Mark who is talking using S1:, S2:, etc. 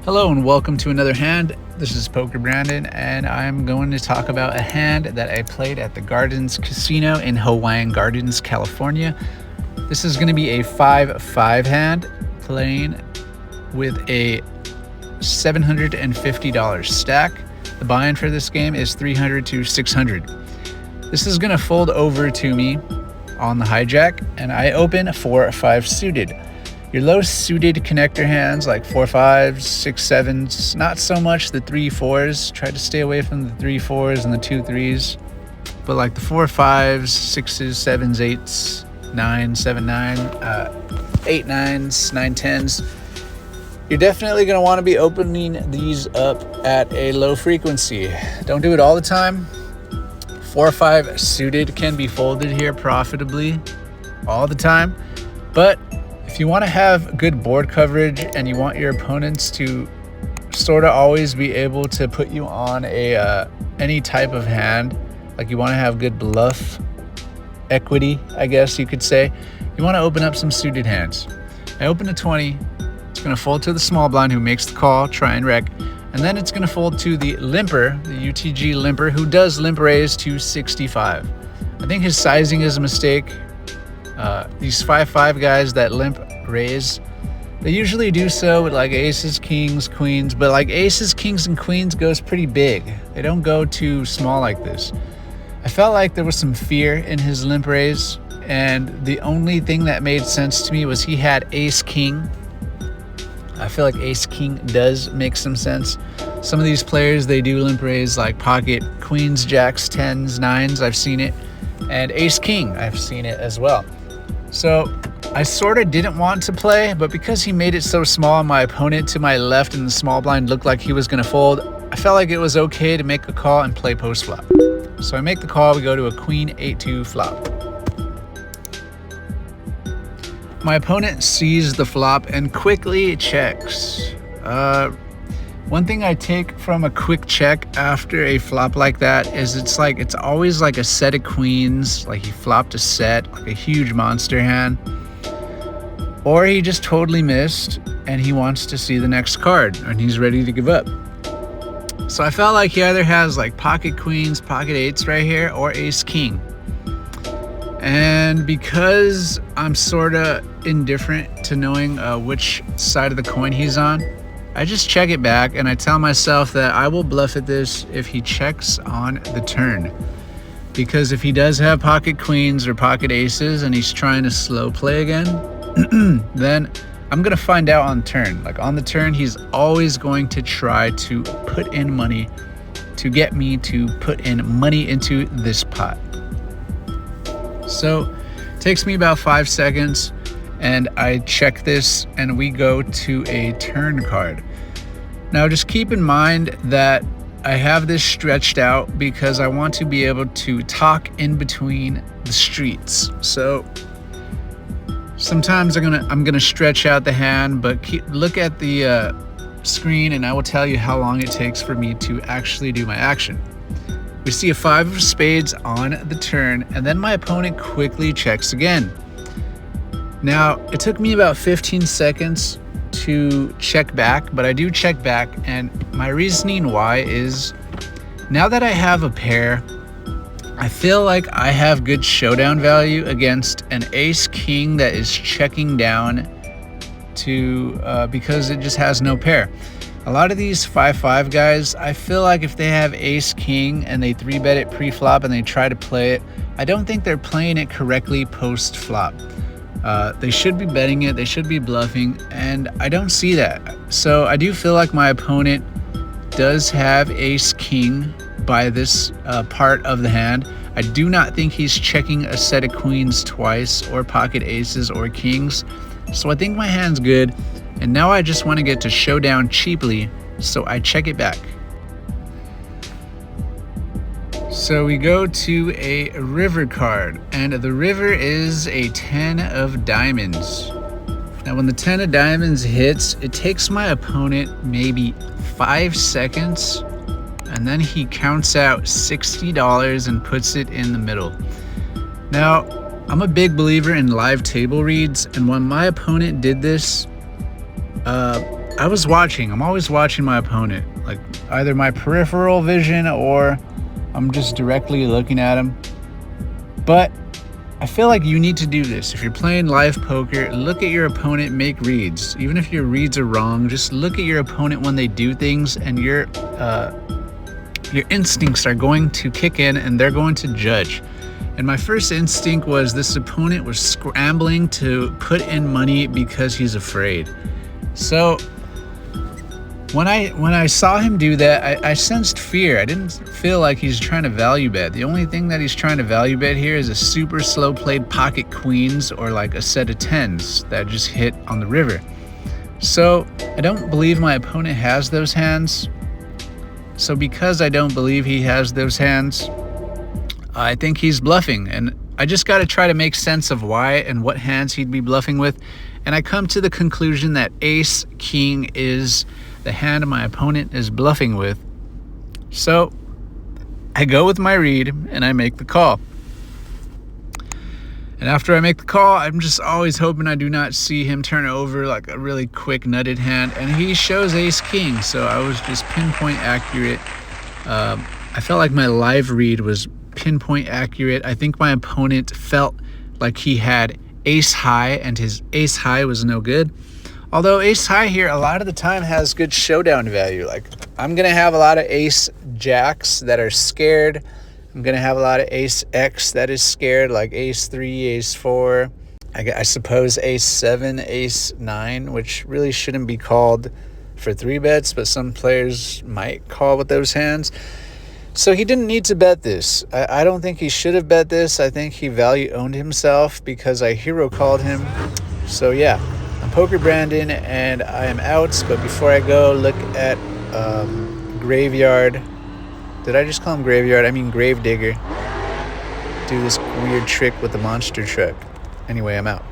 S1: Hello and welcome to another hand. This is Pokerbrandon, and I'm going to talk about a hand that I played at the Gardens Casino in Hawaiian Gardens, California. This is going to be a 5-5 hand playing with a $750 stack. The buy-in for this game is $300 to $600. This is going to fold over to me on the hijack, and I open 4-5 suited. Your low suited connector hands like 4-5s, 6-7s, not so much the 3-4s. Try to stay away from the 3-4s and the 2-3s. But like the 4-5s, 6s, 7s, 8s, 9s, 7-9, 8-9s, 9-10s. You're definitely going to want to be opening these up at a low frequency. Don't do it all the time. 4-5 suited can be folded here profitably all the time. But if you want to have good board coverage and you want your opponents to sort of always be able to put you on a any type of hand, like you want to have good bluff equity, I guess you could say, you want to open up some suited hands. I open a 20. It's going to fold to the small blind who makes the call, try and wreck, and then it's going to fold to the limper, the UTG limper, who does limp raise to 65. I think his sizing is a mistake. These 5-5 guys that limp raise, they usually do so with like aces, kings, queens, but like aces, kings, and queens goes pretty big. They don't go too small like this. I felt like there was some fear in his limp raise, and the only thing that made sense to me was he had ace king. I feel like ace king does make some sense. Some of these players, they do limp raise like pocket queens, jacks, 10s, 9s. I've seen it, and ace king, I've seen it as well. So I sort of didn't want to play, but because he made it so small and my opponent to my left in the small blind looked like he was going to fold, I felt like it was okay to make a call and play post flop. So I make the call. We go to a queen 8-2 flop. My opponent sees the flop and quickly checks. One thing I take from a quick check after a flop like that is it's always like a set of queens, like he flopped a set, like a huge monster hand, or he just totally missed and he wants to see the next card and he's ready to give up. So I felt like he either has like pocket queens, pocket eights right here, or ace king. And because I'm sort of indifferent to knowing which side of the coin he's on, I just check it back and I tell myself that I will bluff at this if he checks on the turn. Because if he does have pocket queens or pocket aces and he's trying to slow play again, then I'm going to find out on turn. Like on the turn, he's always going to try to put in money to get me to put in money into this pot. So it takes me about 5 seconds. And I check this and we go to a turn card. Now just keep in mind that I have this stretched out because I want to be able to talk in between the streets. So sometimes I'm gonna stretch out the hand, but look at the screen and I will tell you how long it takes for me to actually do my action. We see a 5 of spades on the turn, and then my opponent quickly checks again. Now, it took me about 15 seconds to check back, but I do check back, and my reasoning why is now that I have a pair, I feel like I have good showdown value against an ace king that is checking down to because it just has no pair. A lot of these 5-5 guys, I feel like if they have ace king and they 3-bet it pre-flop and they try to play it, I don't think they're playing it correctly post-flop. They should be betting it, they should be bluffing, and I don't see that. So I do feel like my opponent does have ace king by this part of the hand. I do not think he's checking a set of queens twice or pocket aces or kings. So I think my hand's good, and now I just want to get to showdown cheaply, so I check it back. So we go to a river card, and the river is a 10 of diamonds. Now when the 10 of diamonds hits, it takes my opponent maybe 5 seconds, and then he counts out $60 and puts it in the middle. Now, I'm a big believer in live table reads, and when my opponent did this, I was watching. I'm always watching my opponent, like either my peripheral vision or I'm just directly looking at him. But I feel like you need to do this. If you're playing live poker, look at your opponent, make reads. Even if your reads are wrong, just look at your opponent when they do things, and your instincts are going to kick in and they're going to judge. And my first instinct was this opponent was scrambling to put in money because he's afraid. So when I saw him do that, I sensed fear. I didn't feel like he's trying to value bet. The only thing that he's trying to value bet here is a super slow played pocket queens or like a set of tens that just hit on the river. So I don't believe my opponent has those hands. So because I don't believe he has those hands, I think he's bluffing. And I just got to try to make sense of why and what hands he'd be bluffing with. And I come to the conclusion that ace king is the hand my opponent is bluffing with. So I go with my read and I make the call. And after I make the call, I'm just always hoping I do not see him turn over like a really quick nutted hand. And he shows ace king, so I was just pinpoint accurate. I felt like my live read was pinpoint accurate. I think my opponent felt like he had ace high and his ace high was no good. Although ace high here a lot of the time has good showdown value. Like I'm going to have a lot of ace jacks that are scared. I'm going to have a lot of ace X that is scared, like ace 3, ace 4. I suppose ace 7, ace 9, which really shouldn't be called for 3 bets, but some players might call with those hands. So he didn't need to bet this. I don't think he should have bet this. I think he value owned himself because I hero called him. So yeah, I'm Pokerbrandon and I am out. But before I go, look at Graveyard. Did I just call him Graveyard? I mean Gravedigger. Do this weird trick with the monster truck. Anyway, I'm out.